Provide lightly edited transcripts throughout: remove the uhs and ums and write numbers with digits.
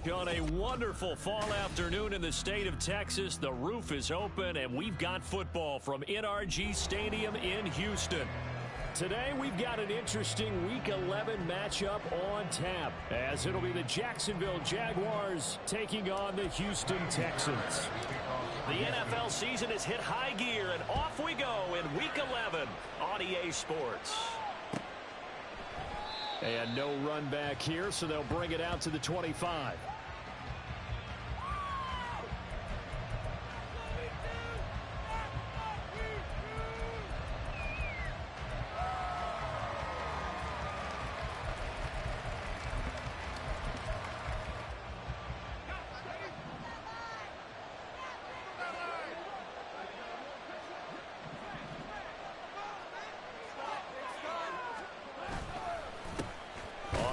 On a wonderful fall afternoon in the state of Texas, the roof is open and we've got football from NRG Stadium in Houston. Today we've got an interesting Week 11 matchup on tap, as it'll be the Jacksonville Jaguars taking on the Houston Texans. The NFL season has hit high gear, and off we go in Week 11 on EA Sports. And no run back here, so they'll bring it out to the 25.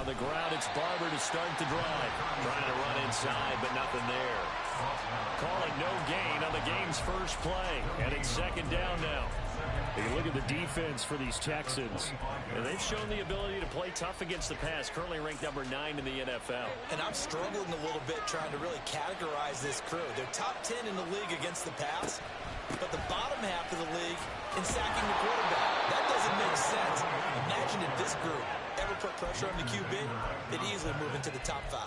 On the ground, it's Barber to start the drive. Trying to run inside, but nothing there. Calling no gain on the game's first play. And it's second down now. You look at the defense for these Texans, and they've shown the ability to play tough against the pass, currently ranked number 9 in the NFL. And I'm struggling a little bit trying to really categorize this crew. They're top 10 in the league against the pass, but the bottom half of the league in sacking the quarterback. That doesn't make sense. Imagine if this group ever put pressure on the QB, they'd easily move into the top 5.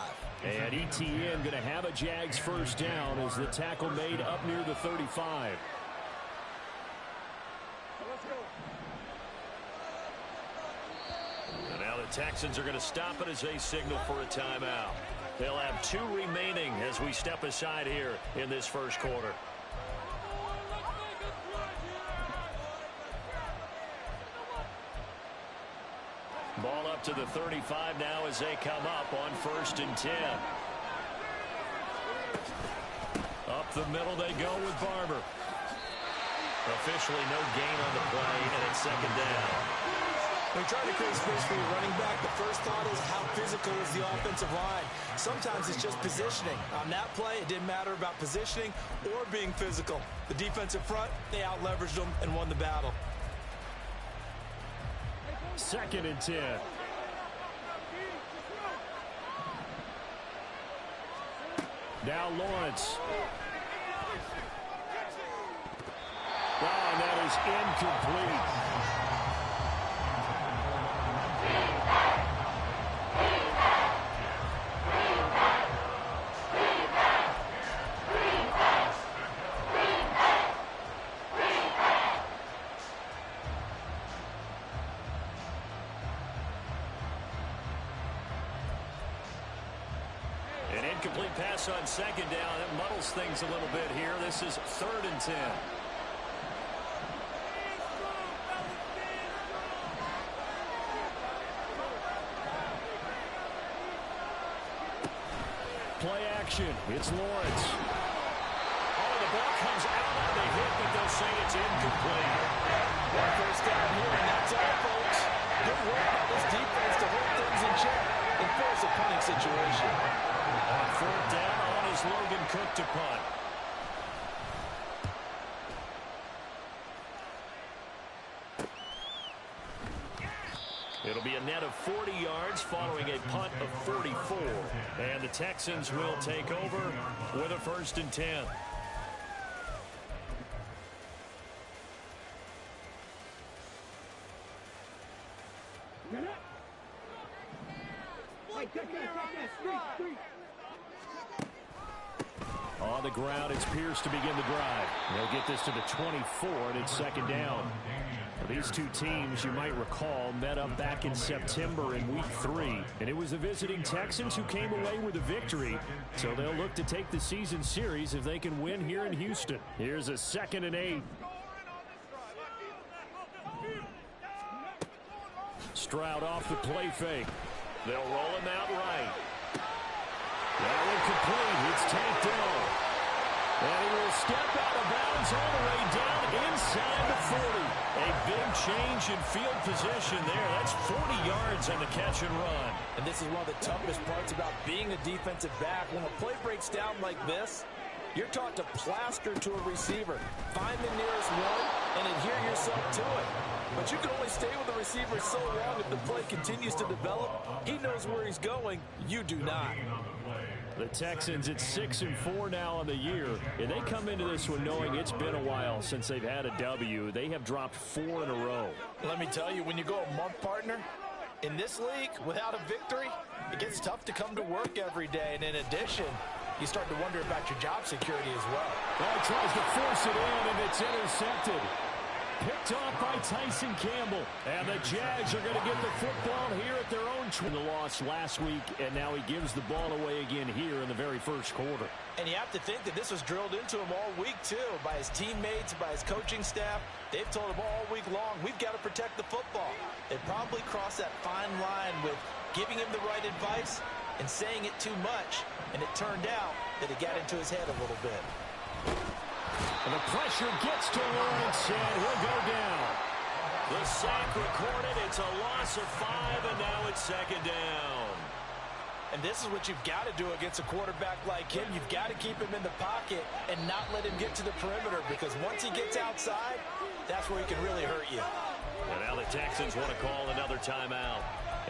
And ETN going to have a Jags first down as the tackle made up near the 35. And now the Texans are going to stop it as they signal for a timeout. They'll have 2 remaining as we step aside here in this first quarter. Ball up to the 35 now as they come up on 1st and 10. Up the middle they go with Barber. Officially no gain on the play, and it's second down. When you're trying to create space for your running back, the first thought is how physical is the offensive line. Sometimes it's just positioning. On that play, it didn't matter about positioning or being physical. The defensive front, they out-leveraged them and won the battle. 2nd and 10. Now Lawrence. And that is incomplete. An incomplete pass on second down. It muddles things a little bit here. This is 3rd and 10. Play action. It's Lawrence. Oh, the ball comes out on the hit, but they'll say it's incomplete. One first down here, and that's all, folks. Good work by this defense to hold things in check and force a punting situation. 4th down on is Logan Cook to punt. It'll be a net of 40 yards following a punt of 44. And the Texans will take over with a 1st and 10. On the ground, it's Pierce to begin the drive. They'll get this to the 24, and it's 2nd down. These two teams, you might recall, met up back in September in Week 3. And it was the visiting Texans who came away with a victory. So they'll look to take the season series if they can win here in Houston. Here's a 2nd and 8. Stroud off the play fake. They'll roll him out right. That one complete. It's tanked down. And he will step out of bounds all the way down inside the 40. A big change in field position there. That's 40 yards on the catch and run. And this is one of the toughest parts about being a defensive back. When a play breaks down like this, you're taught to plaster to a receiver. Find the nearest one and adhere yourself to it. But you can only stay with the receiver so long if the play continues to develop. He knows where he's going. You do not. The Texans at 6-4 now on the year, and they come into this one knowing it's been a while since they've had a W. They have dropped 4 in a row. Let me tell you, when you go a month, partner, in this league, without a victory, it gets tough to come to work every day. And in addition, you start to wonder about your job security as well. Well, he tries to force it in, and it's intercepted. Picked off by Tyson Campbell. And the Jags are going to get the football here at their own. The loss last week, and now he gives the ball away again here in the very first quarter. And you have to think that this was drilled into him all week, too, by his teammates, by his coaching staff. They've told him all week long, we've got to protect the football. They probably crossed that fine line with giving him the right advice and saying it too much. And it turned out that it got into his head a little bit. And the pressure gets to Lawrence, and he'll go down. The sack recorded. It's a loss of 5, and now it's second down. And this is what you've got to do against a quarterback like him. You've got to keep him in the pocket and not let him get to the perimeter, because once he gets outside, that's where he can really hurt you. And now the Texans want to call another timeout.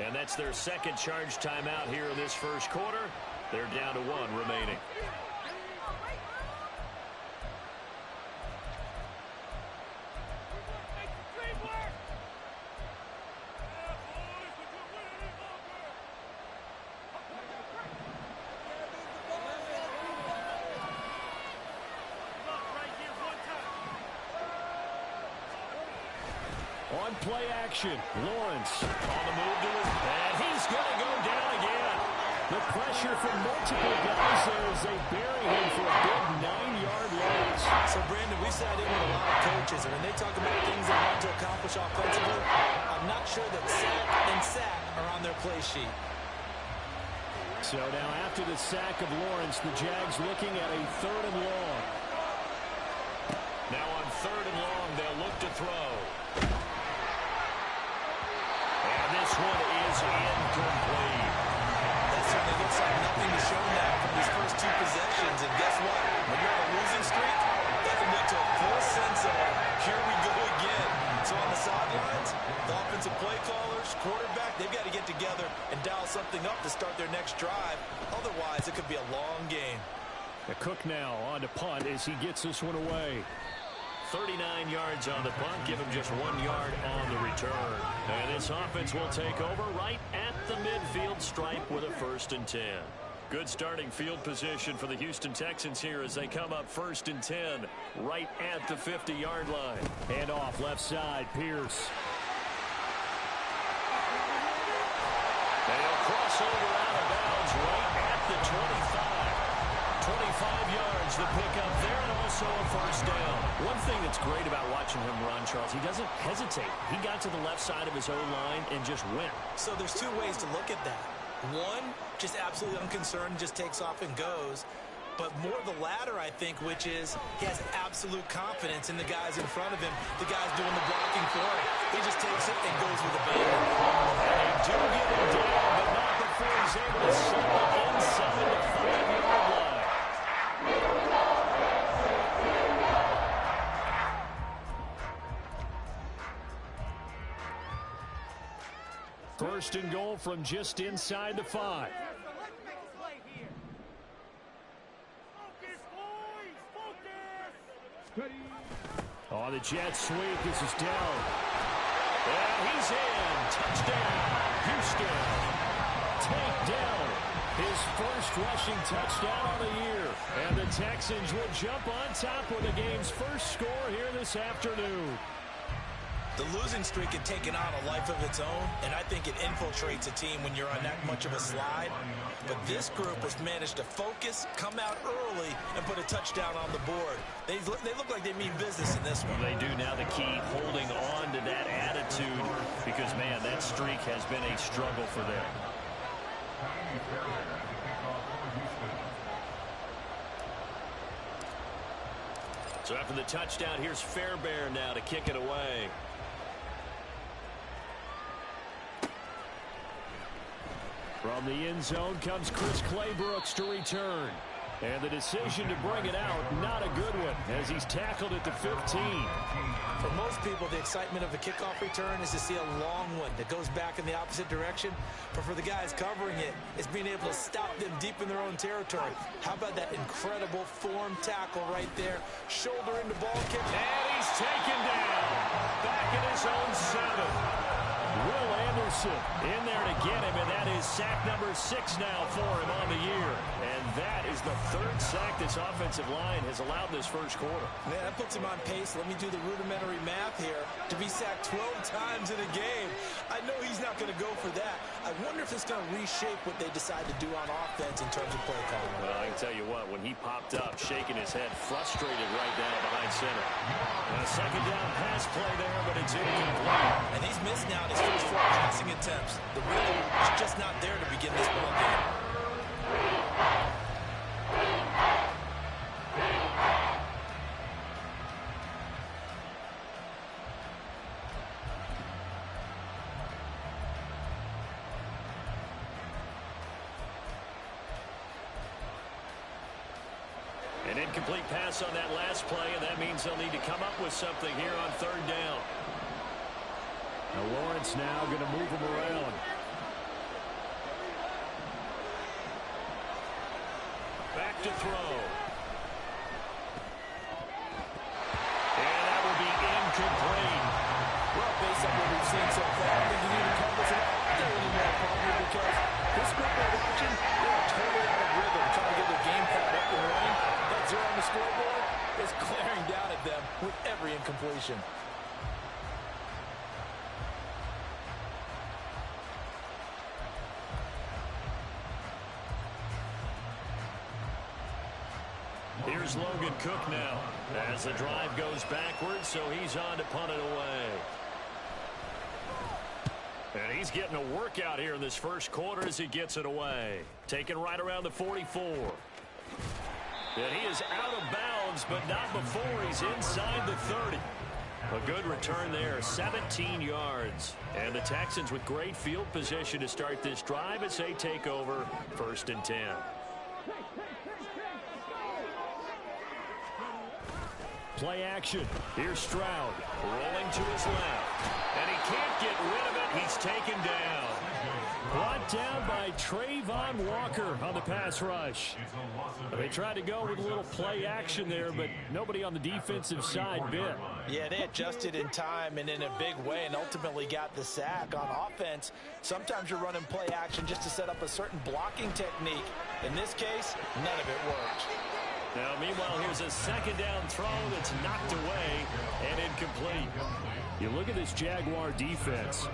And that's their second charge timeout here in this first quarter. They're down to 1 remaining. On play action, Lawrence on the move to his, and he's going to go down again. The pressure from multiple guys there as they bury him for a big 9-yard loss. So, Brandon, we sat in with a lot of coaches, and when they talk about things they want to accomplish offensively, I'm not sure that sack and sack are on their play sheet. So now after the sack of Lawrence, the Jags looking at a 3rd and long. Now on 3rd and long, they'll look to throw. And this one is incomplete. That certainly looks like nothing to show now from these first 2 possessions. And guess what? When you're on a losing streak, that can lead to a full sense of, here we go again. So on the sidelines, the offensive play callers, quarterback, they've got to get together and dial something up to start their next drive. Otherwise, it could be a long game. The Cook now on to punt as he gets this one away. 39 yards on the punt, give him just 1 yard on the return. And this offense will take over right at the midfield stripe with a 1st and 10. Good starting field position for the Houston Texans here as they come up 1st and 10 right at the 50-yard line. Hand off left side, Pierce. They'll cross over out of bounds right at the 25. 25 yards the pickup there, and also a 1st down. One thing that's great about watching him run, Charles, he doesn't hesitate. He got to the left side of his own line and just went. So there's 2 ways to look at that. One, just absolutely unconcerned, just takes off and goes. But more the latter, I think, which is he has absolute confidence in the guys in front of him, the guys doing the blocking for him. He just takes it and goes with abandon. They do get him down, but not before he's able to settle inside the 5-yard line. First and goal from just inside the 5. On the jet sweep, this is down. And he's in. Touchdown, Houston. Takedown. His first rushing touchdown of the year. And the Texans will jump on top with the game's first score here this afternoon. The losing streak had taken on a life of its own, and I think it infiltrates a team when you're on that much of a slide. But this group has managed to focus, come out early, and put a touchdown on the board. They look like they mean business in this one. They do. Now the key, holding on to that attitude, because, man, that streak has been a struggle for them. So after the touchdown, here's Fairbairn now to kick it away. From the end zone comes Chris Claybrooks to return. And the decision to bring it out, not a good one, as he's tackled at the 15. For most people, the excitement of the kickoff return is to see a long one that goes back in the opposite direction. But for the guys covering it, it's being able to stop them deep in their own territory. How about that incredible form tackle right there? Shoulder into ball kick. And he's taken down. Back in his own 7. Will Anderson in there to get him, and that is sack number 6 now for him on the year. And that is the 3rd sack this offensive line has allowed this first quarter. Man, that puts him on pace. Let me do the rudimentary math here. To be sacked 12 times in a game, I know he's not going to go for that. I wonder if it's going to reshape what they decide to do on offense in terms of play calling. Well, I can tell you what, when he popped up, shaking his head, frustrated right down behind center. And a second down pass play there, but it's incomplete. And he's missed now his first 4 passing attempts. The rhythm is just not there to begin this ball game. An incomplete pass on that last play, and that means they'll need to come up with something here on 3rd down. Now Lawrence now going to move him around. Back to throw. And that will be incomplete. Well, based on what we've seen so far, I think you need to cover some out anymore, probably, because this group we're watching, they're totally out of rhythm, trying to get their game plan up and running. That 0 on the scoreboard is glaring down at them with every incompletion. Here's Logan Cook now as the drive goes backwards, so he's on to punt it away. And he's getting a workout here in this first quarter as he gets it away. Taken right around the 44. And he is out of bounds, but not before he's inside the 30. A good return there, 17 yards. And the Texans with great field position to start this drive as they take over 1st and 10. Play action. Here's Stroud. Rolling to his left. And he can't get rid of it. He's taken down. Brought down by Trayvon Walker on the pass rush. They tried to go with a little play action there, but nobody on the defensive side bit. Yeah, they adjusted in time and in a big way and ultimately got the sack. On offense, sometimes you're running play action just to set up a certain blocking technique. In this case, none of it worked. Now, meanwhile, here's a 2nd down throw that's knocked away and incomplete. You look at this Jaguar defense.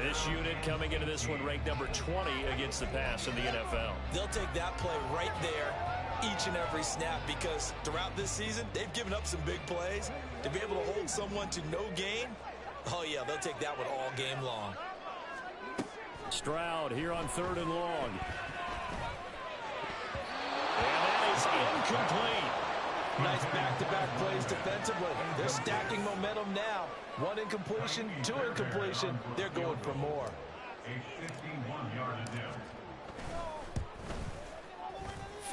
This unit coming into this one ranked number 20 against the pass in the NFL. They'll take that play right there each and every snap because throughout this season, they've given up some big plays. To be able to hold someone to no gain, oh, yeah, they'll take that one all game long. Stroud here on 3rd and long. And that is incomplete. Nice back-to-back plays defensively. They're stacking momentum now. 1 incompletion, 2 incompletion. They're going for more.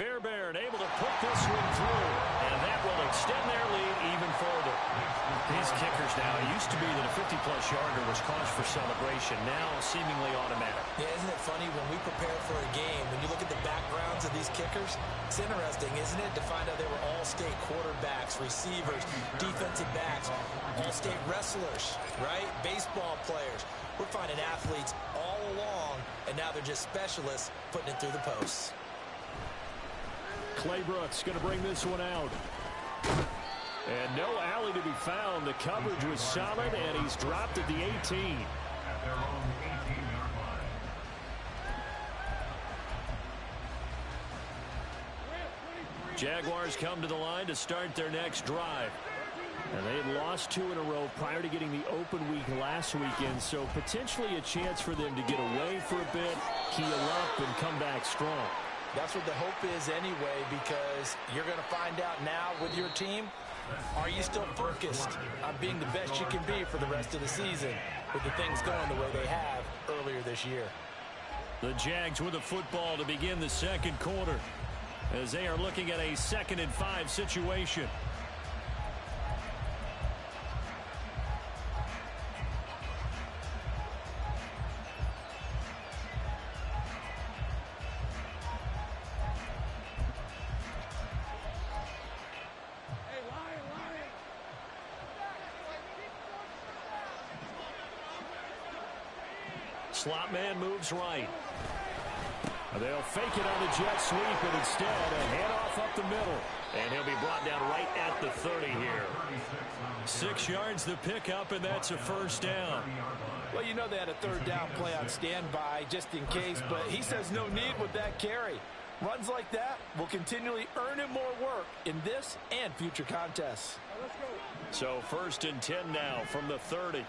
Fairbairn able to put this one through, and that will extend their lead even further. These kickers now, it used to be that a 50-plus yarder was cause for celebration, now seemingly automatic. Yeah, isn't it funny when we prepare for a game, when you look at the backgrounds of these kickers, it's interesting, isn't it, to find out they were all-state quarterbacks, receivers, defensive backs, all-state wrestlers, right? Baseball players. We're finding athletes all along, and now they're just specialists putting it through the posts. Clay Brooks going to bring this one out. And no alley to be found. The coverage was solid, and he's dropped at the 18. Jaguars come to the line to start their next drive. And they had lost 2 in a row prior to getting the open week last weekend, so potentially a chance for them to get away for a bit, keel up, and come back strong. That's what the hope is anyway, because you're going to find out now with your team, are you still focused on being the best you can be for the rest of the season with the things going the way they have earlier this year? The Jags with the football to begin the second quarter. as they are looking at a 2nd and 5 situation. Slot man moves right. They'll fake it on the jet sweep, and instead a handoff up the middle. And he'll be brought down right at the 30 here. 6 yards the pickup, and that's a 1st down. Well, you know they had a 3rd down play on standby just in case, but he says no need with that carry. Runs like that will continually earn him more work in this and future contests. So 1st and 10 now from the 30.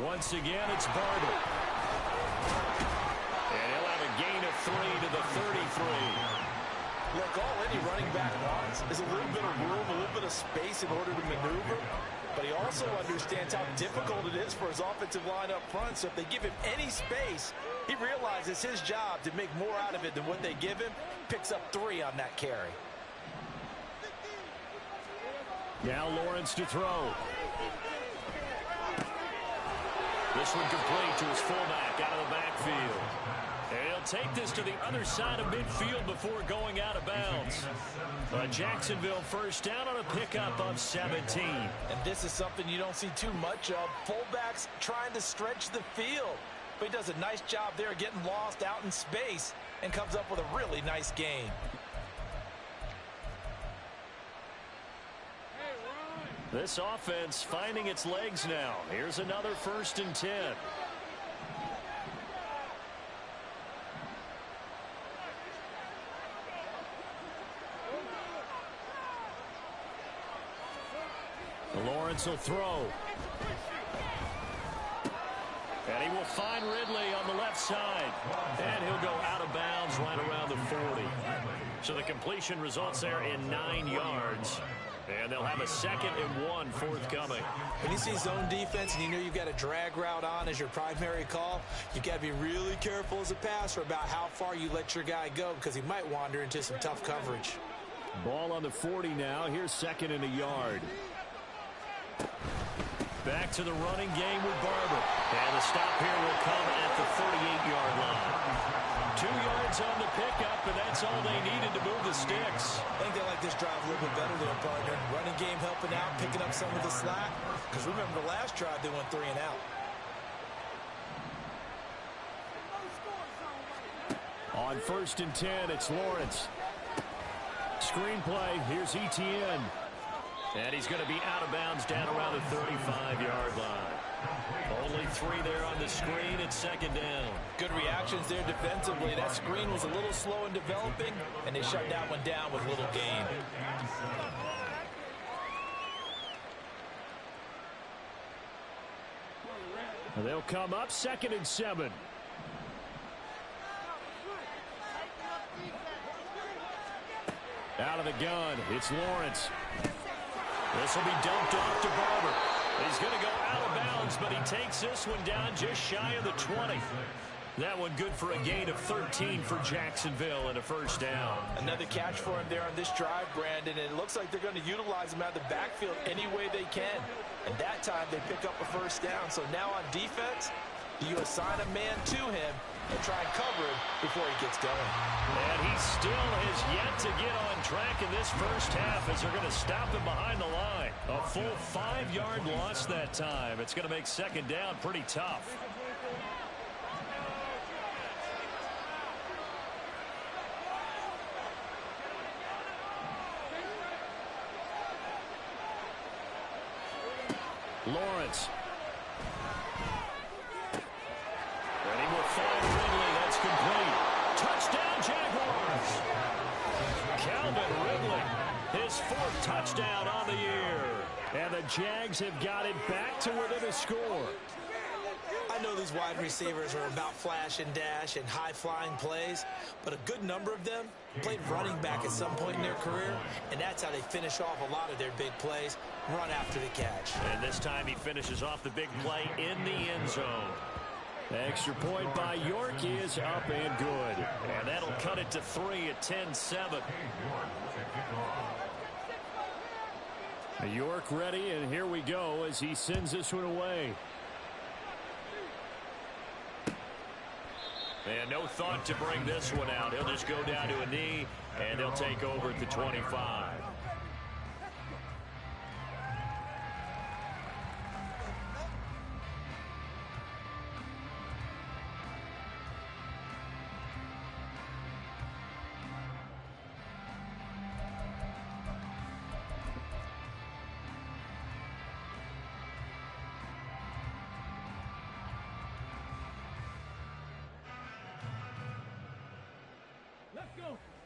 Once again, it's Barber. And he'll have a gain of 3 to the 33. Look, all any running back wants is a little bit of room, a little bit of space in order to maneuver. But he also understands how difficult it is for his offensive line up front. So if they give him any space, he realizes his job to make more out of it than what they give him. Picks up 3 on that carry. Now Lawrence to throw. This one complete to his fullback out of the backfield. And he'll take this to the other side of midfield before going out of bounds. A Jacksonville 1st down on a pickup of 17. And this is something you don't see too much of. Fullbacks trying to stretch the field. But he does a nice job there getting lost out in space and comes up with a really nice gain. This offense finding its legs now. Here's another 1st and 10. Lawrence will throw. And he will find Ridley on the left side. And he'll go out of bounds right around the 40. So the completion results there in 9 yards. And they'll have a 2nd and 1 forthcoming. When you see zone defense and you know you've got a drag route on as your primary call, you've got to be really careful as a passer about how far you let your guy go because he might wander into some tough coverage. Ball on the 40 now. Here's 2nd and a yard. Back to the running game with Barber. And the stop here will come at the 38-yard line. 2 yards on the pickup, and that's all they needed to move the sticks. I think they like this drive a little bit better there, partner. Running game helping out, picking up some of the slack. Because remember the last drive, they went 3 and out. On 1st and 10, it's Lawrence. Screenplay, here's Etienne. And he's going to be out of bounds down around the 35-yard line. Only 3 there on the screen. It's 2nd down. Good reactions there defensively. That screen was a little slow in developing, and they shut that one down with little gain. They'll come up 2nd and 7. Out of the gun, it's Lawrence. This will be dumped off to Barber. He's going to go out of bounds, but he takes this one down just shy of the 20. That one good for a gain of 13 for Jacksonville and a 1st down. Another catch for him there on this drive, Brandon, and it looks like they're going to utilize him out of the backfield any way they can. And that time they pick up a 1st down. So now on defense, you assign a man to him and try and cover him before he gets going. And he still has yet to get on track in this 1st half as they're going to stop him behind the line. A full 5-yard loss that time. It's going to make 2nd down pretty tough. Lawrence. And he will find Ridley. That's complete. Touchdown, Jaguars. Calvin Ridley, his 4th touchdown on the year. And the Jags have got it back to within a score. I know these wide receivers are about flash and dash and high-flying plays, but a good number of them played running back at some point in their career, and that's how they finish off a lot of their big plays, run after the catch. And this time he finishes off the big play in the end zone. Extra point by York is up and good. And that'll cut it to 3 at 10-7. York ready, and here we go as he sends this one away. And no thought to bring this one out. He'll just go down to a knee, and they'll take over at the 25.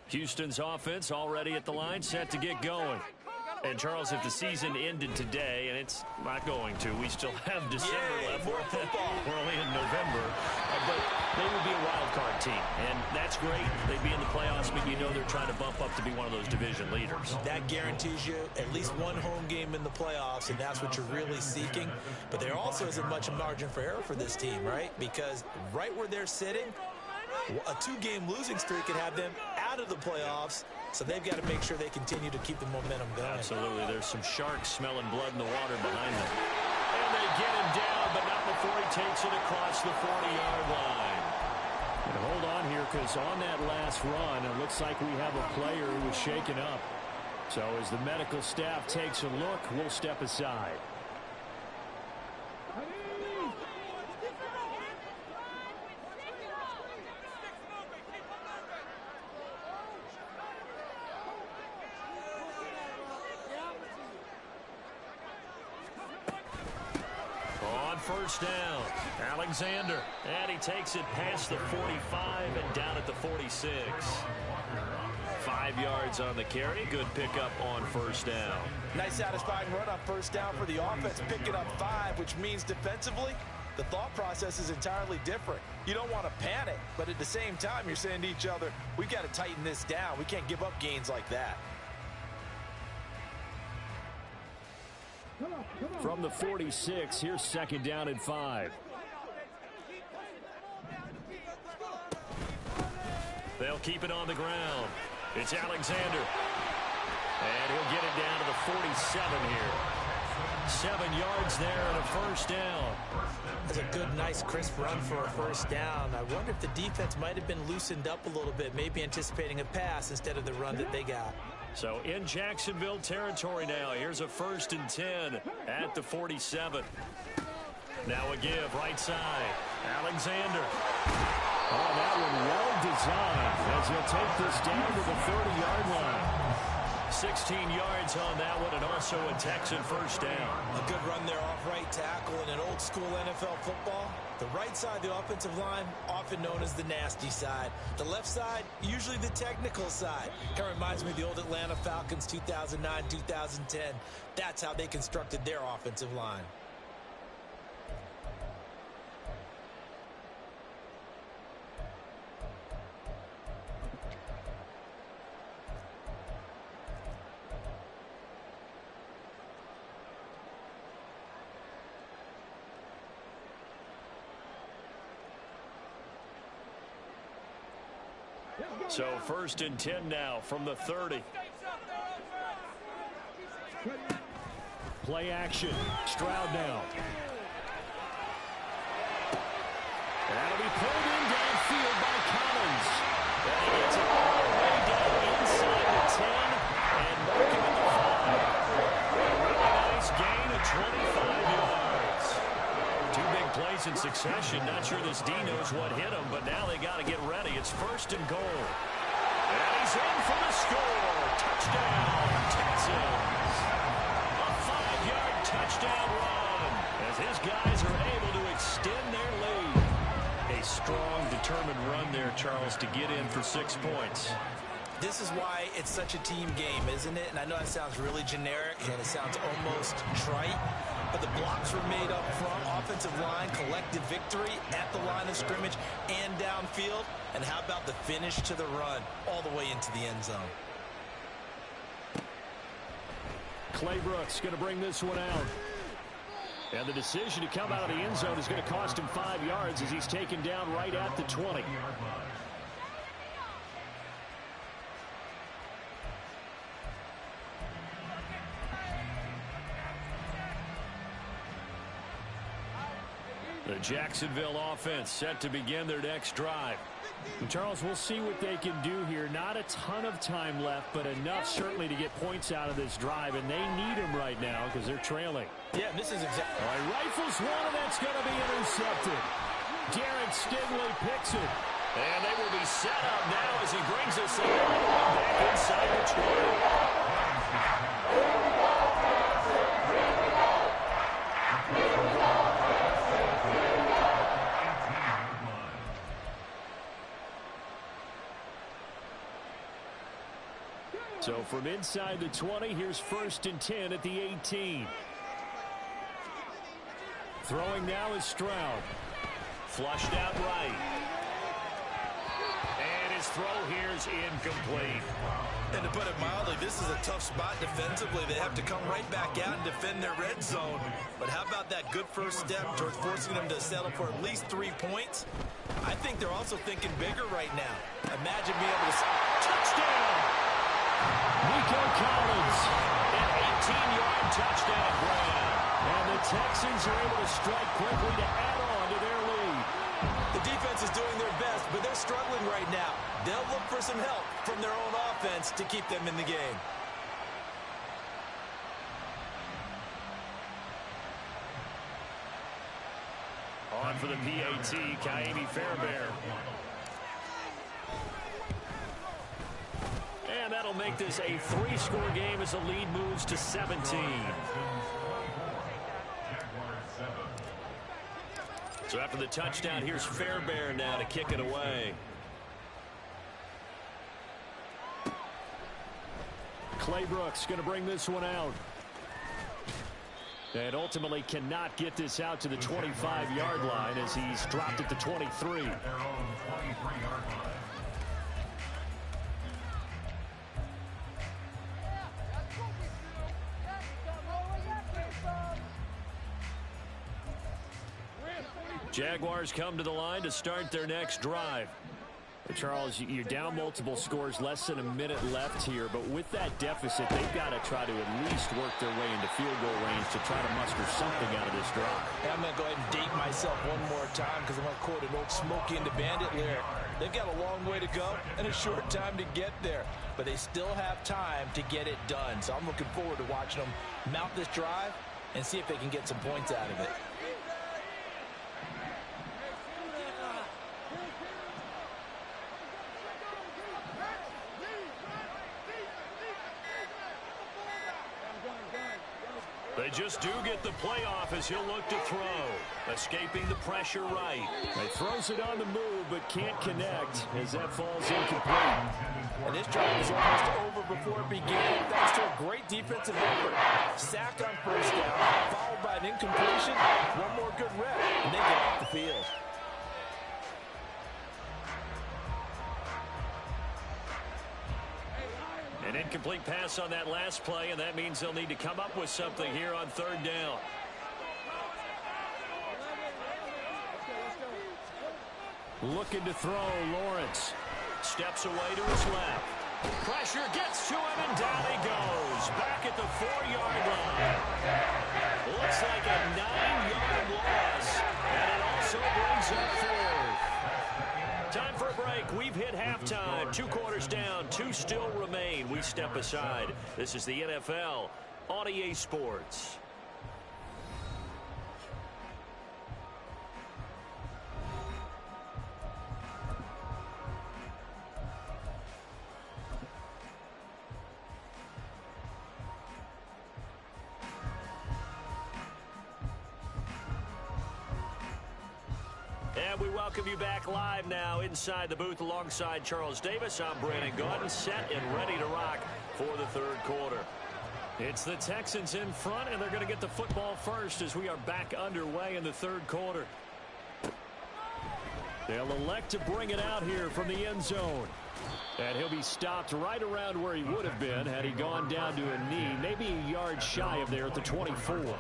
Houston's offense already at the line, set to get going. And, Charles, if the season ended today, and it's not going to, we still have December left. We're only in November. But they would be a wild card team, and that's great. They'd be in the playoffs, but you know they're trying to bump up to be one of those division leaders. That guarantees you at least one home game in the playoffs, and that's what you're really seeking. But there also isn't much margin for error for this team, right? Because right where they're sitting, a two-game losing streak could have them out of the playoffs, so they've got to make sure they continue to keep the momentum going. Absolutely. There's some sharks smelling blood in the water behind them. And they get him down, but not before he takes it across the 40-yard line. And hold on here, because on that last run, it looks like we have a player who was shaken up. So as the medical staff takes a look, we'll step aside. First down, Alexander, and he takes it past the 45 and down at the 46. 5 yards on the carry. Good pickup on first down. Nice satisfying run on first down for the offense, picking up 5, which means defensively, the thought process is entirely different. You don't want to panic, but at the same time, you're saying to each other, we've got to tighten this down. We can't give up gains like that. From the 46, here's second down and 5. They'll keep it on the ground. It's Alexander. And he'll get it down to the 47 here. 7 yards there and a first down. That's a good, nice, crisp run for a first down. I wonder if the defense might have been loosened up a little bit, maybe anticipating a pass instead of the run that they got. So in Jacksonville territory now. Here's a 1st and 10 at the 47. Now a give, right side. Alexander. Oh, that one well designed as he'll take this down to the 30-yard line. 16 yards on that one, and also a Texan first down. A good run there off right tackle in an old-school NFL football. The right side, the offensive line, often known as the nasty side. The left side, usually the technical side. Kind of reminds me of the old Atlanta Falcons 2009-2010. That's how they constructed their offensive line. So 1st and 10 now from the 30. Play action. Stroud now. That'll be pulled in downfield by Collins. And he gets it all the way down inside the 10 and mark him at the 5. A really nice gain of 25 yards. 2 big plays in succession. Not sure this D knows what hit him, but now they got to get ready. It's 1st and goal. And he's in for the score. Touchdown, Texans. A 5-yard touchdown run as his guys are able to extend their lead. A strong, determined run there, Charles, to get in for 6 points. This is why it's such a team game, isn't it? And I know that sounds really generic and it sounds almost trite, but the blocks were made up front, offensive line, collective victory at the line of scrimmage and downfield. And how about the finish to the run all the way into the end zone? Clay Brooks going to bring this one out. And the decision to come out of the end zone is going to cost him 5 yards as he's taken down right at the 20. The Jacksonville offense set to begin their next drive. And Charles, we'll see what they can do here. Not a ton of time left, but enough certainly to get points out of this drive, and they need them right now because they're trailing. Yeah, this is exactly. All right, rifles one, and that's going to be intercepted. Garrett Stingley picks it. And they will be set up now as he brings us all the way back inside the 20. So from inside the 20, here's 1st and 10 at the 18. Throwing now is Stroud. Flushed out right. And his throw here is incomplete. And to put it mildly, this is a tough spot defensively. They have to come right back out and defend their red zone. But how about that good first step towards forcing them to settle for at least 3 points? I think they're also thinking bigger right now. Imagine being able to... Touchdown! Nico Collins. An 18-yard touchdown grab. And the Texans are able to strike quickly to add on to their lead. The defense is doing their best, but they're struggling right now. They'll look for some help from their own offense to keep them in the game. On for the PAT, Kaimi Fairbairn. And that'll make this a 3-score game as the lead moves to 17. So after the touchdown, here's Fairbairn now to kick it away. Clay Brooks going to bring this one out. And ultimately cannot get this out to the 25-yard line as he's dropped at the 23. Jaguars come to the line to start their next drive. Charles, you're down multiple scores, less than a minute left here, but with that deficit, they've got to try to at least work their way into field goal range to try to muster something out of this drive. I'm going to go ahead and date myself one more time because I'm going to quote an old Smokey and the Bandit lyric. They've got a long way to go and a short time to get there, but they still have time to get it done. So I'm looking forward to watching them mount this drive and see if they can get some points out of it. They just do get the playoff as he'll look to throw. Escaping the pressure right. He throws it on the move but can't connect as that falls incomplete. And this drive is almost over before it began thanks to a great defensive effort. Sack on first down, followed by an incompletion. One more good rep, and they get off the field. An incomplete pass on that last play, and that means they'll need to come up with something here on 3rd down. Looking to throw, Lawrence. Steps away to his left. Pressure gets to him, and down he goes. Back at the 4-yard line. Looks like a 9-yard loss, and it also brings up 4th. Time for a break. We've hit halftime. 2 quarters down. 2 still remain. We step aside. This is the NFL on EA Sports. And we welcome you back live now inside the booth alongside Charles Davis. I'm Brandon Gaudin, set and ready to rock for the 3rd quarter. It's the Texans in front, and they're going to get the football first as we are back underway in the 3rd quarter. They'll elect to bring it out here from the end zone. And he'll be stopped right around where he would have been had he gone down to a knee, maybe a yard shy of there at the 24.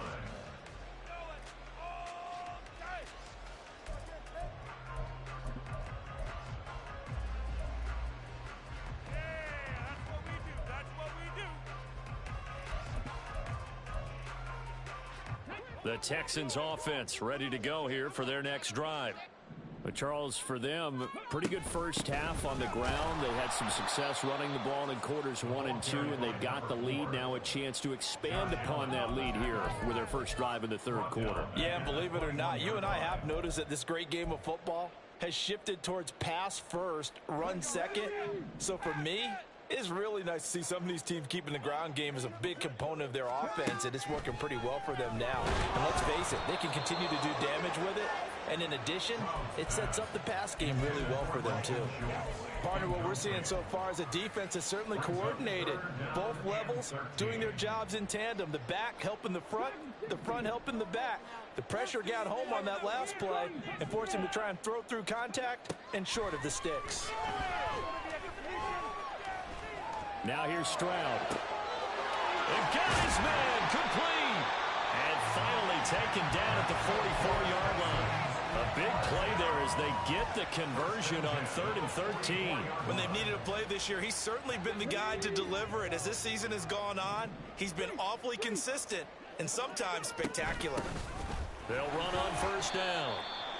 The Texans offense ready to go here for their next drive. But Charles, for them, pretty good first half on the ground. They had some success running the ball in quarters 1 and 2, and they've got the lead. Now a chance to expand upon that lead here with their first drive in the third quarter. Yeah, believe it or not, you and I have noticed that this great game of football has shifted towards pass first, run second. So for me, it's really nice to see some of these teams keeping the ground game as a big component of their offense, and it's working pretty well for them now. And let's face it, they can continue to do damage with it. And in addition, it sets up the pass game really well for them, too. Partner, what we're seeing so far is a defense that's certainly coordinated. Both levels doing their jobs in tandem. The back helping the front helping the back. The pressure got home on that last play and forced him to try and throw through contact and short of the sticks. Now here's Stroud. And got his man complete. And finally taken down at the 44-yard line. A big play there as they get the conversion on 3rd and 13. When they've needed a play this year, he's certainly been the guy to deliver it. As this season has gone on, he's been awfully consistent and sometimes spectacular. They'll run on first down.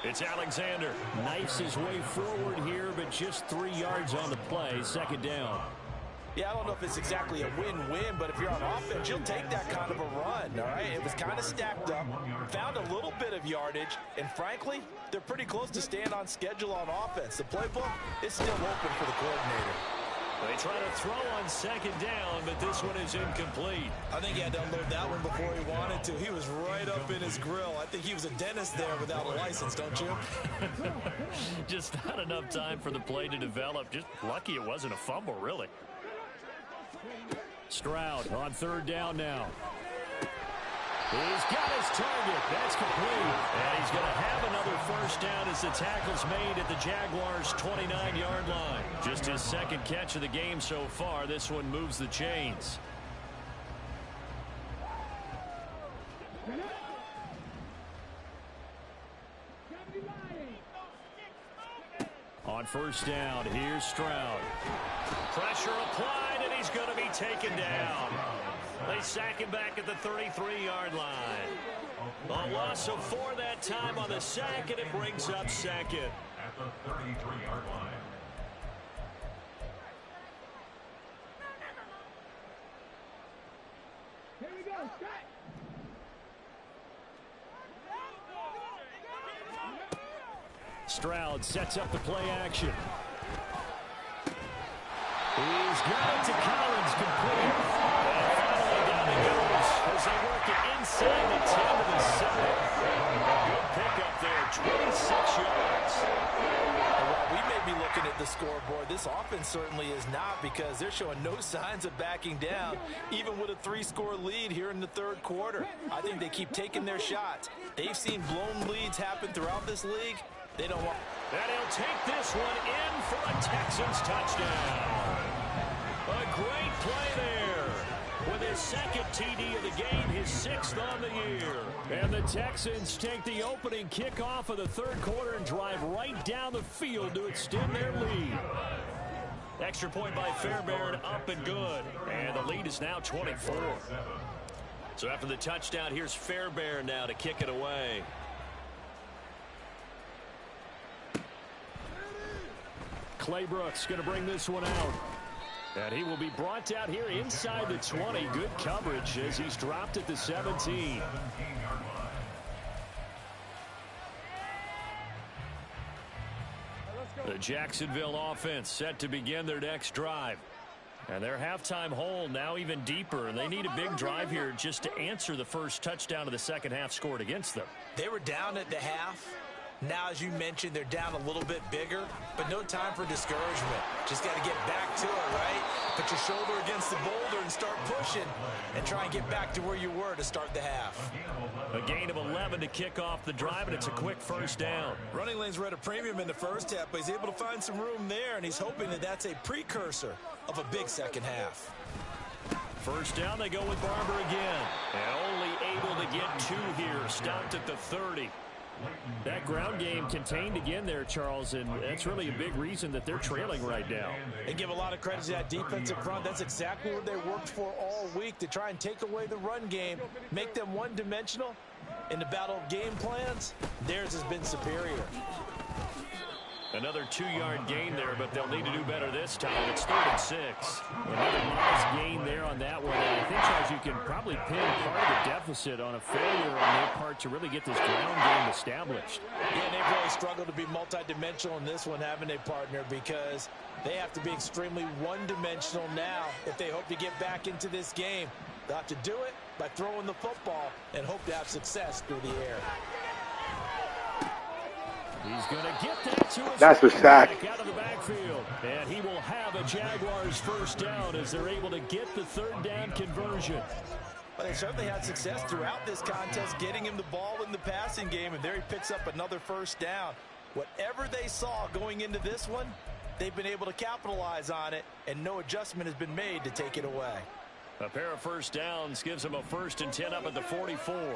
It's Alexander. Knifes his way forward here, but just 3 yards on the play. Second down. Yeah, I don't know if it's exactly a win-win, but if you're on offense, you'll take that kind of a run, all right? It was kind of stacked up, found a little bit of yardage, and frankly, they're pretty close to staying on schedule on offense. The playbook is still open for the coordinator. They try to throw on second down, but this one is incomplete. I think he had to unload that one before he wanted to. He was right up in his grill. I think he was a dentist there without a license, don't you? Just not enough time for the play to develop. Just lucky it wasn't a fumble, really. Stroud on third down now. He's got his target. That's complete. And he's going to have another first down as the tackle's made at the Jaguars' 29-yard line. Just his second catch of the game so far. This one moves the chains. On first down, here's Stroud. Pressure applied, and he's going to be taken down. They sack him back at the 33-yard line. A loss of 4 that time on the sack, and it brings up second. At the 33-yard line. Here we go, set. Stroud sets up the play action. He's got it to Collins, complete. And finally down he goes as they work it inside the 10 to the 7. Good pickup there, 26 yards. Well, we may be looking at the scoreboard. This offense certainly is not, because they're showing no signs of backing down, even with a 3-score lead here in the third quarter. I think they keep taking their shots. They've seen blown leads happen throughout this league. They don't want... And he'll take this one in for a Texans touchdown. A great play there. With his second TD of the game, his 6th on the year. And the Texans take the opening kickoff of the third quarter and drive right down the field to extend their lead. Extra point by Fairbairn, up and good. And the lead is now 24. So after the touchdown, here's Fairbairn now to kick it away. Claybrooks going to bring this one out. And he will be brought down here inside the 20. Good coverage as he's dropped at the 17. The Jacksonville offense set to begin their next drive. And their halftime hole now even deeper. And they need a big drive here just to answer the first touchdown of the second half scored against them. They were down at the half. Now, as you mentioned, they're down a little bit bigger, but no time for discouragement. Just got to get back to it, right? Put your shoulder against the boulder and start pushing and try and get back to where you were to start the half. A gain of 11 to kick off the drive, and it's a quick first down. Running lanes were at a premium in the first half, but he's able to find some room there, and he's hoping that that's a precursor of a big second half. First down, they go with Barber again. And only able to get 2 here. Stopped at the 30. That ground game contained again there, Charles, and that's really a big reason that they're trailing right now. They give a lot of credit to that defensive front. That's exactly what they worked for all week, to try and take away the run game, make them one-dimensional, In the battle of game plans, theirs has been superior. Another 2-yard gain there, but they'll need to do better this time. It's 3rd and 6. Another modest gain there on that one. And I think, Charles, you can probably pin part of the deficit on a failure on their part to really get this ground game established. Yeah, and they've really struggled to be multidimensional in this one, haven't they, partner? Because they have to be extremely one-dimensional now if they hope to get back into this game. They'll have to do it by throwing the football and hope to have success through the air. He's going to get that to us. That's a sack. Out of the backfield. And he will have a Jaguars first down as they're able to get the 3rd down conversion. Well, they certainly had success throughout this contest, getting him the ball in the passing game, and there he picks up another first down. Whatever they saw going into this one, they've been able to capitalize on it, and no adjustment has been made to take it away. A pair of first downs gives them a 1st and 10 up at the 44.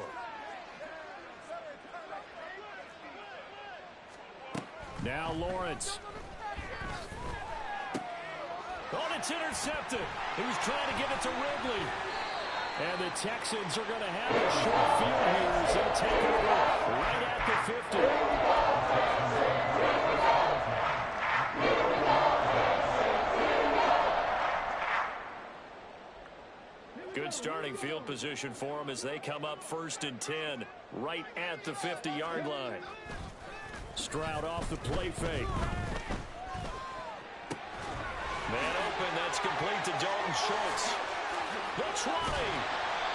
Now Lawrence. Oh, it's intercepted. He was trying to give it to Ridley. And the Texans are going to have a short field here as they'll take over right at the 50. Good starting field position for them as they come up 1st and 10 right at the 50-yard line. Stroud off the play fake. Man open, that's complete to Dalton Schultz. The 20.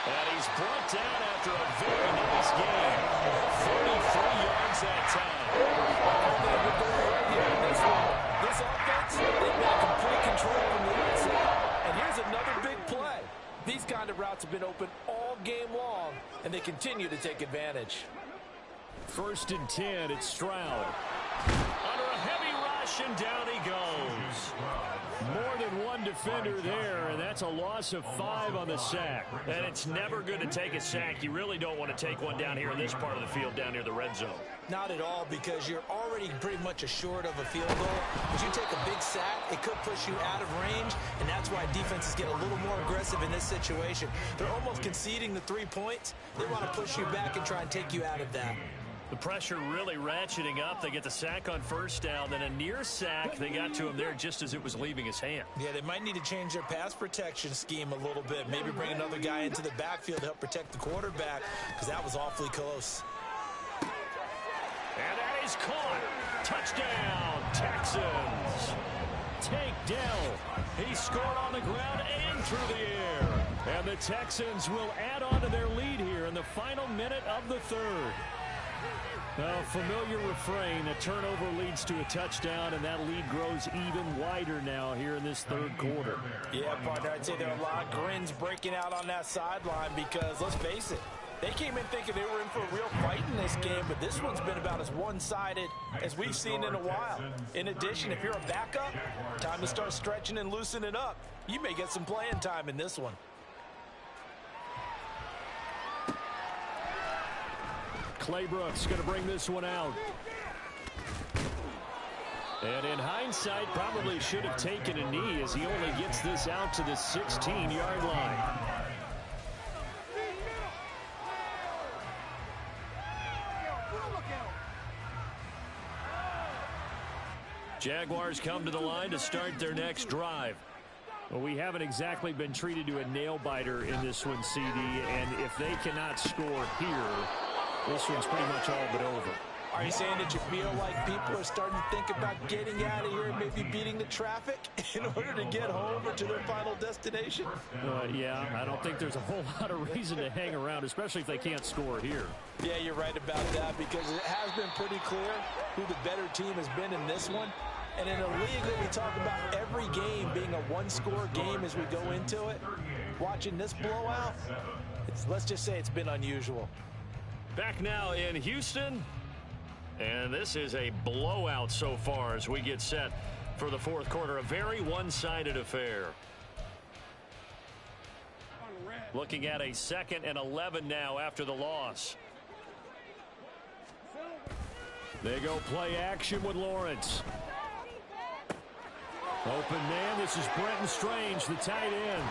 And he's brought down after a very nice game. 33 yards that time. This offense, they've got complete control from the outside. And here's another big play. These kind of routes have been open all game long, and they continue to take advantage. 1st and 10, it's Stroud. Under a heavy rush, and down he goes. More than one defender there, and that's a loss of 5 on the sack. And it's never good to take a sack. You really don't want to take one down here in this part of the field, down near the red zone. Not at all, because you're already pretty much assured of a field goal. But you take a big sack, it could push you out of range, and that's why defenses get a little more aggressive in this situation. They're almost conceding the 3 points. They want to push you back and try and take you out of that. The pressure really ratcheting up. They get the sack on 1st down, then a near sack. They got to him there just as it was leaving his hand. Yeah, they might need to change their pass protection scheme a little bit. Maybe bring another guy into the backfield to help protect the quarterback, because that was awfully close. And that is caught. Touchdown, Texans. Take Dell. He scored on the ground and through the air. And the Texans will add on to their lead here in the final minute of the 3rd. A familiar refrain, a turnover leads to a touchdown, and that lead grows even wider now here in this 3rd quarter. Yeah, partner, I'd say there are a lot of grins breaking out on that sideline because, let's face it, they came in thinking they were in for a real fight in this game, but this one's been about as one-sided as we've seen in a while. In addition, if you're a backup, time to start stretching and loosening up. You may get some playing time in this one. Claybrooks going to bring this one out. And in hindsight, probably should have taken a knee as he only gets this out to the 16-yard line. Jaguars come to the line to start their next drive. Well, we haven't exactly been treated to a nail-biter in this one, CD, and if they cannot score here, this one's pretty much all but over. Are you saying that you feel like people are starting to think about getting out of here and maybe beating the traffic in order to get home or to their final destination? Yeah, I don't think there's a whole lot of reason to hang around, especially if they can't score here. Yeah, you're right about that, because it has been pretty clear who the better team has been in this one. And in a league that we talk about every game being a one-score game as we go into it, watching this blowout, let's just say it's been unusual. Back now in Houston, and this is a blowout so far as we get set for the 4th quarter. A very one-sided affair. Looking at a 2nd and 11 now after the loss. They go play action with Lawrence. Open man, this is Brenton Strange, the tight end.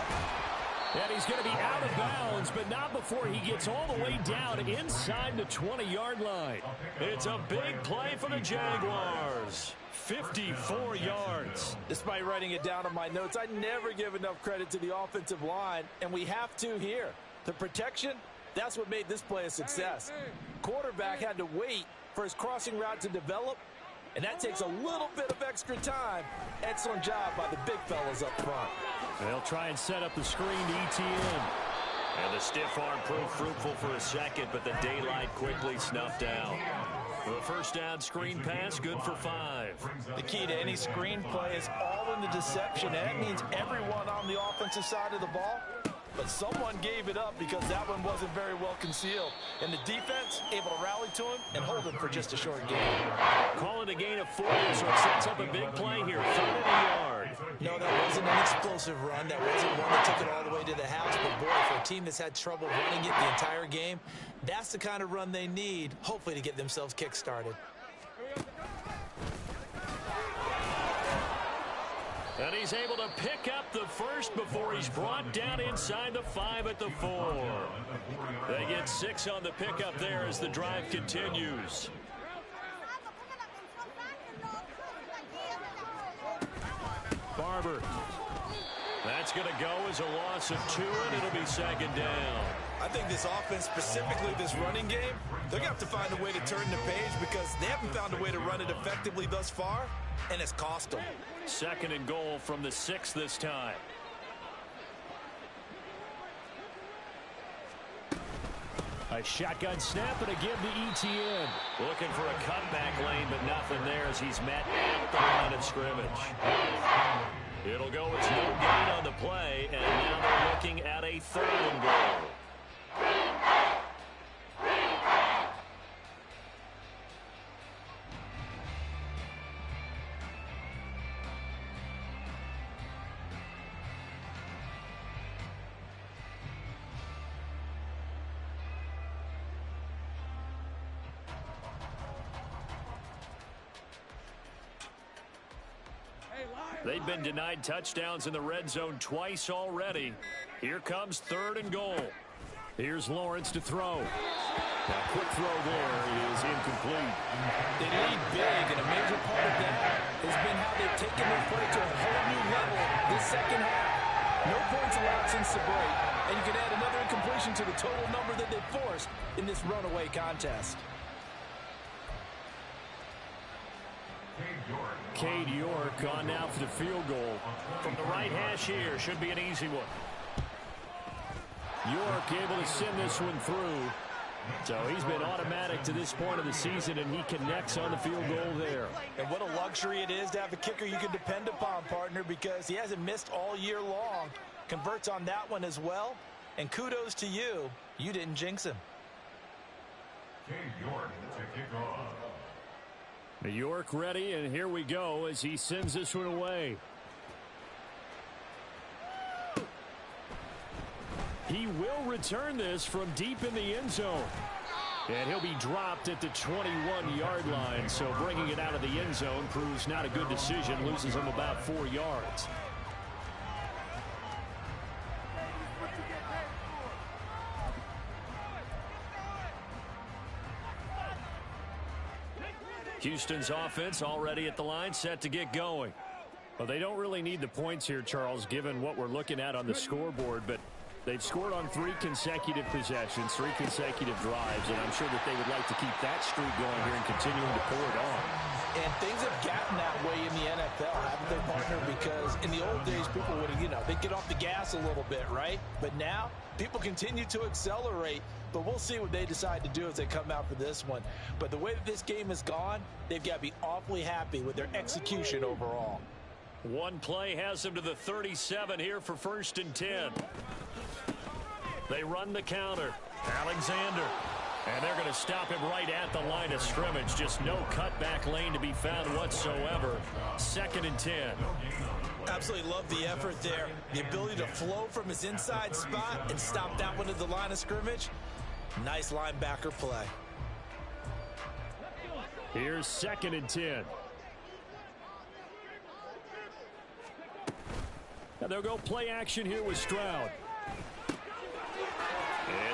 And he's going to be out of bounds, but not before he gets all the way down inside the 20-yard line. It's a big play for the Jaguars. 54 yards. Despite writing it down on my notes, I never give enough credit to the offensive line, and we have to here. The protection, that's what made this play a success. Quarterback had to wait for his crossing route to develop, and that takes a little bit of extra time. Excellent job by the big fellas up front. They'll try and set up the screen to ETN. And the stiff arm proved fruitful for a second, but the daylight quickly snuffed out. The first down screen pass, good for 5. The key to any screen play is all in the deception. That means everyone on the offensive side of the ball, but someone gave it up because that one wasn't very well concealed. And the defense able to rally to him and hold him for just a short gain. Call it a gain of 4, so it sets up a big play here. 3rd and a yard. No, that wasn't an explosive run. That wasn't one that took it all the way to the house. But, boy, for a team that's had trouble running it the entire game, that's the kind of run they need, hopefully, to get themselves kick-started. And he's able to pick up the first before he's brought down inside the 5 at the 4. They get 6 on the pickup there as the drive continues. Barber. That's going to go as a loss of 2, and it'll be 2nd down. I think this offense, specifically this running game, they're going to have to find a way to turn the page because they haven't found a way to run it effectively thus far, and it's cost them. 2nd and goal from the 6 this time. A shotgun snap and a give to ETN. Looking for a cutback lane, but nothing there as he's met at the line of scrimmage. It'll go, it's no gain on the play, and now they're looking at a 3rd and goal. They've been denied touchdowns in the red zone twice already. Here comes 3rd and goal. Here's Lawrence to throw. Now, quick throw there is incomplete. They lead big, and a major part of that has been how they've taken their play to a whole new level this second half. No points allowed since the break, and you can add another incompletion to the total number that they forced in this runaway contest. Cade York on now for the field goal. From the right hash here, should be an easy one. York able to send this one through. So he's been automatic to this point of the season, and he connects on the field goal there. And what a luxury it is to have a kicker you can depend upon, partner, because he hasn't missed all year long. Converts on that one as well. And kudos to you. You didn't jinx him. York to kick off. New York ready, and here we go as he sends this one away. He will return this from deep in the end zone. And he'll be dropped at the 21-yard line, so bringing it out of the end zone proves not a good decision, loses him about 4 yards. Houston's offense already at the line, set to get going. Well, they don't really need the points here, Charles, given what we're looking at on the scoreboard, but they've scored on 3 consecutive possessions, 3 consecutive drives, and I'm sure that they would like to keep that streak going here and continuing to pour it on. And things have gotten that way in the NFL, haven't they, partner? Because in the old days, people would, they'd get off the gas a little bit, right? But now, people continue to accelerate. But we'll see what they decide to do as they come out for this one. But the way that this game has gone, they've got to be awfully happy with their execution overall. One play has them to the 37 here for 1st and 10. They run the counter. Alexander. And they're going to stop him right at the line of scrimmage. Just no cutback lane to be found whatsoever. 2nd and 10. Absolutely love the effort there. The ability to flow from his inside spot and stop that one at the line of scrimmage. Nice linebacker play. Here's 2nd and 10. Now they'll go play action here with Stroud.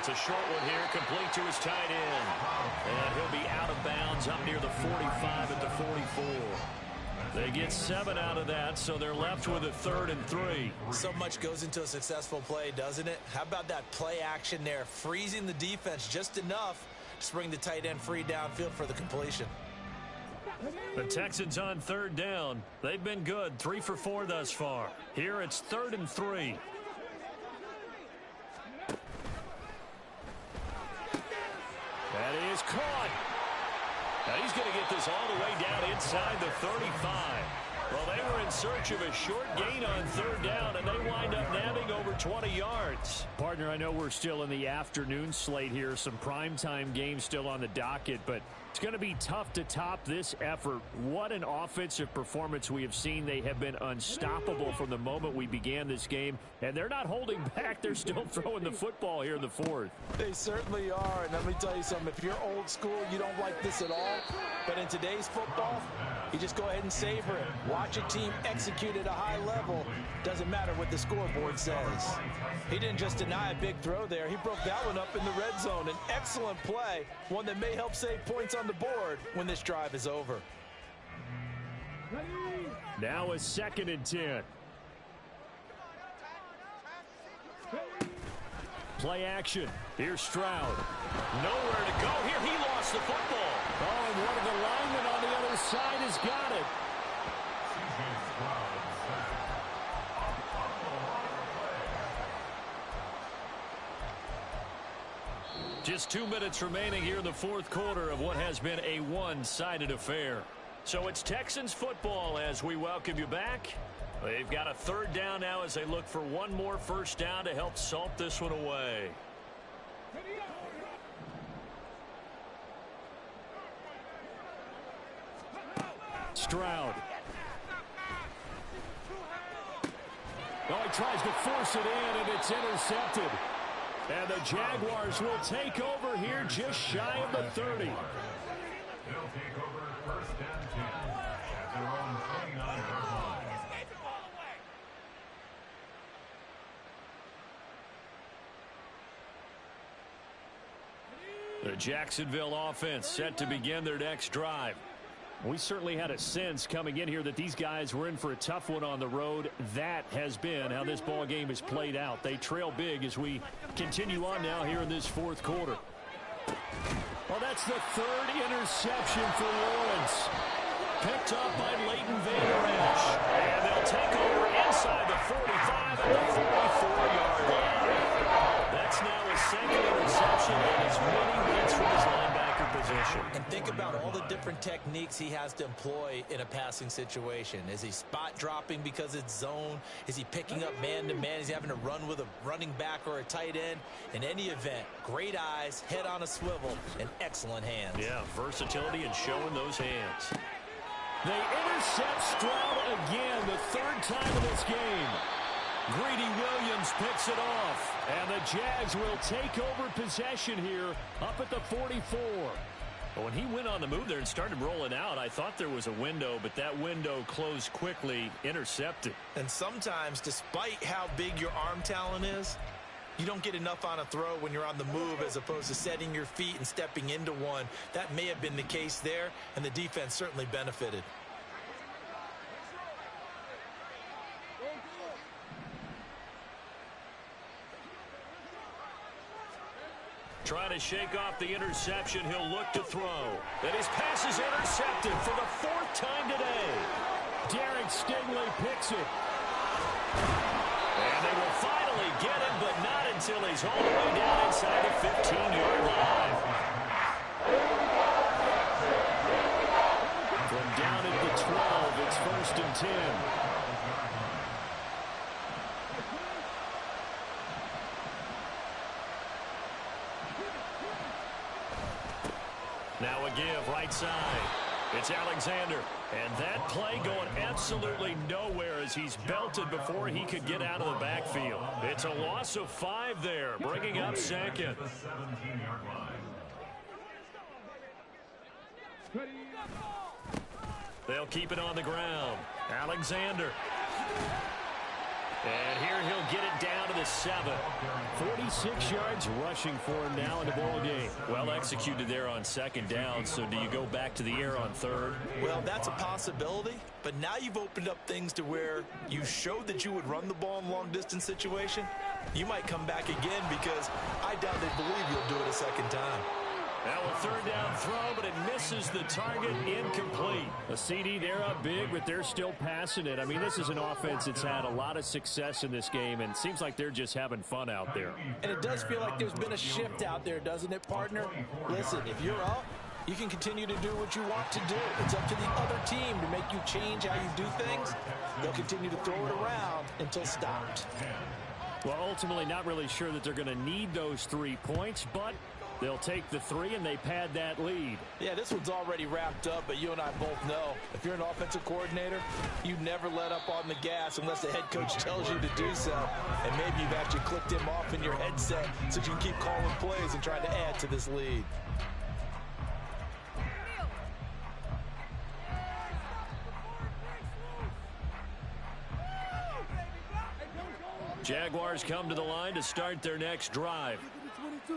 It's a short one here, complete to his tight end. And he'll be out of bounds up near the 45 at the 44. They get 7 out of that, so they're left with a 3rd and 3. So much goes into a successful play, doesn't it? How about that play action there, freezing the defense just enough to bring the tight end free downfield for the completion. The Texans on 3rd down. They've been good, 3 for 4 thus far. Here it's 3rd and 3. That is caught. Now he's going to get this all the way down inside the 35. Well, they were in search of a short gain on 3rd down, and they wind up nabbing over 20 yards. Partner, I know we're still in the afternoon slate here. Some primetime games still on the docket, but it's going to be tough to top this effort. What an offensive performance we have seen. They have been unstoppable from the moment we began this game, and they're not holding back. They're still throwing the football here in the 4th. They certainly are, and let me tell you something. If you're old school, you don't like this at all. But in today's football, you just go ahead and savor it. Watch a team execute at a high level. Doesn't matter what the scoreboard says. He didn't just deny a big throw there. He broke that one up in the red zone. An excellent play, one that may help save points on the board when this drive is over. Now a 2nd and 10. Play action. Here's Stroud. Nowhere to go here. He lost the football. Oh, and one of the linemen on the other side has got it. Just 2 minutes remaining here in the 4th quarter of what has been a one-sided affair. So it's Texans football as we welcome you back. They've got a 3rd down now as they look for one more first down to help salt this one away. Stroud. Oh, he tries to force it in, and it's intercepted. And the Jaguars will take over here just shy of the 30. They'll take over 1st and 10 at their own 29-yard line. The Jacksonville offense set to begin their next drive. We certainly had a sense coming in here that these guys were in for a tough one on the road. That has been how this ball game has played out. They trail big as we continue on now here in this 4th quarter. Well, that's the 3rd interception for Lawrence. Picked up by Leighton Vander Esch. And they'll take over inside the 45 and the 44-yard line. That's now his 2nd interception and as many hits from his linebacker position. And think about all the different techniques he has to employ in a passing situation. Is he spot dropping because it's zone? Is he picking up man-to-man? Is he having to run with a running back or a tight end? In any event, great eyes, head on a swivel, and excellent hands. Yeah, versatility and showing those hands. They intercept Stroud again, the 3rd time in this game. Greedy Williams picks it off, and the Jags will take over possession here up at the 44. But when he went on the move there and started rolling out, I thought there was a window, but that window closed quickly, intercepted. And sometimes, despite how big your arm talent is, you don't get enough on a throw when you're on the move as opposed to setting your feet and stepping into one. That may have been the case there, and the defense certainly benefited. Trying to shake off the interception, he'll look to throw. And his pass is intercepted for the 4th time today. Derek Stingley picks it. And they will finally get him, but not until he's all the way down inside the 15-yard line. From down at the 12, it's 1st and 10. Now a give, right side. It's Alexander. And that play going absolutely nowhere as he's belted before he could get out of the backfield. It's a loss of 5 there, bringing up 2nd. The 17-yard line. They'll keep it on the ground. Alexander. And here he'll get it down to the 7. 46 yards rushing for him now in the ball game. Well executed there on second down. So do you go back to the air on third? Well, that's a possibility, but now you've opened up things to where you showed that you would run the ball in long-distance situation. You might come back again because I doubt they believe you'll do it a second time. Now a third down throw, but it misses the target. Incomplete. A CD, they're up big, but they're still passing it. I mean, this is an offense that's had a lot of success in this game, and it seems like they're just having fun out there. And it does feel like there's been a shift out there, doesn't it, partner? Listen, if you're up, you can continue to do what you want to do. It's up to the other team to make you change how you do things. They'll continue to throw it around until stopped. Well, ultimately, not really sure that they're going to need those 3 points, but they'll take the 3 and they pad that lead. Yeah, this one's already wrapped up, but you and I both know if you're an offensive coordinator, you never let up on the gas unless the head coach tells you to do so. And maybe you've actually clicked him off in your headset so you can keep calling plays and trying to add to this lead. Jaguars come to the line to start their next drive.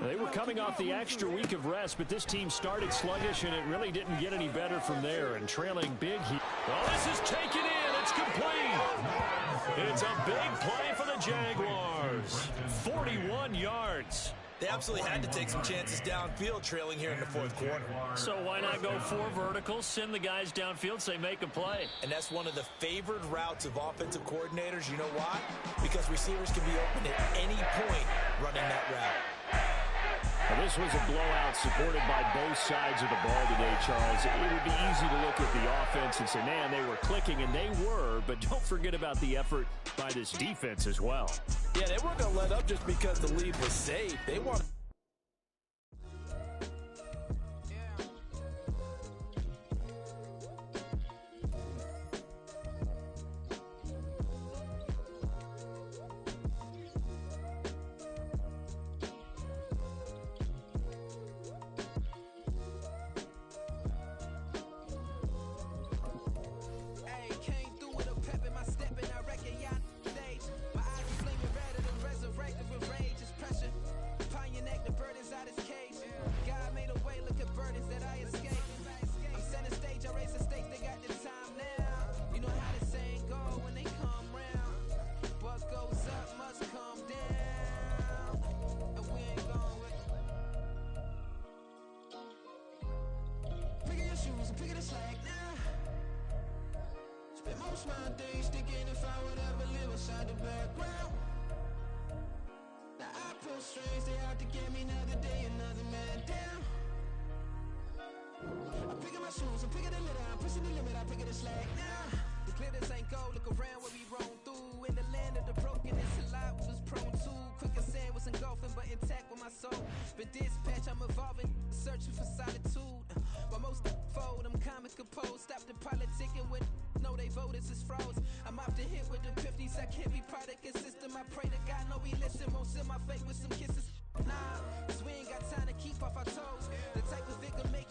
They were coming off the extra week of rest, but this team started sluggish, and it really didn't get any better from there. And trailing big. Well, this is taken in. It's complete. It's a big play for the Jaguars. 41 yards. They absolutely had to take some chances downfield trailing here in the fourth quarter. So why not go 4 verticals, send the guys downfield, say make a play? And that's one of the favored routes of offensive coordinators. You know why? Because receivers can be open at any point running that route. Well, this was a blowout supported by both sides of the ball today, Charles. It would be easy to look at the offense and say, man, they were clicking, and they were, but don't forget about the effort by this defense as well. Yeah, they weren't going to let up just because the lead was safe. They want. My days thinking if I would ever live inside the background. Now I pull strings, they out to get me another day, another man down. I'm picking my shoes, I'm picking the litter, I'm pushing the limit, I'm picking the slack now. The glitters ain't gold, look around where we roam through. In the land of the broken, it's a lot we was prone to. Quick as sand was engulfing, but intact with my soul. Been dispatched, I'm evolving, searching for solitude. While most fold, I'm comic composed. Stop the politicking with no, they voters is froze. I'm often hit with the 50s. I can't be product and system. I pray to God, no, we listen. Won't send my fate with some kisses. Nah, cause we ain't got time to keep off our toes. The type of victim make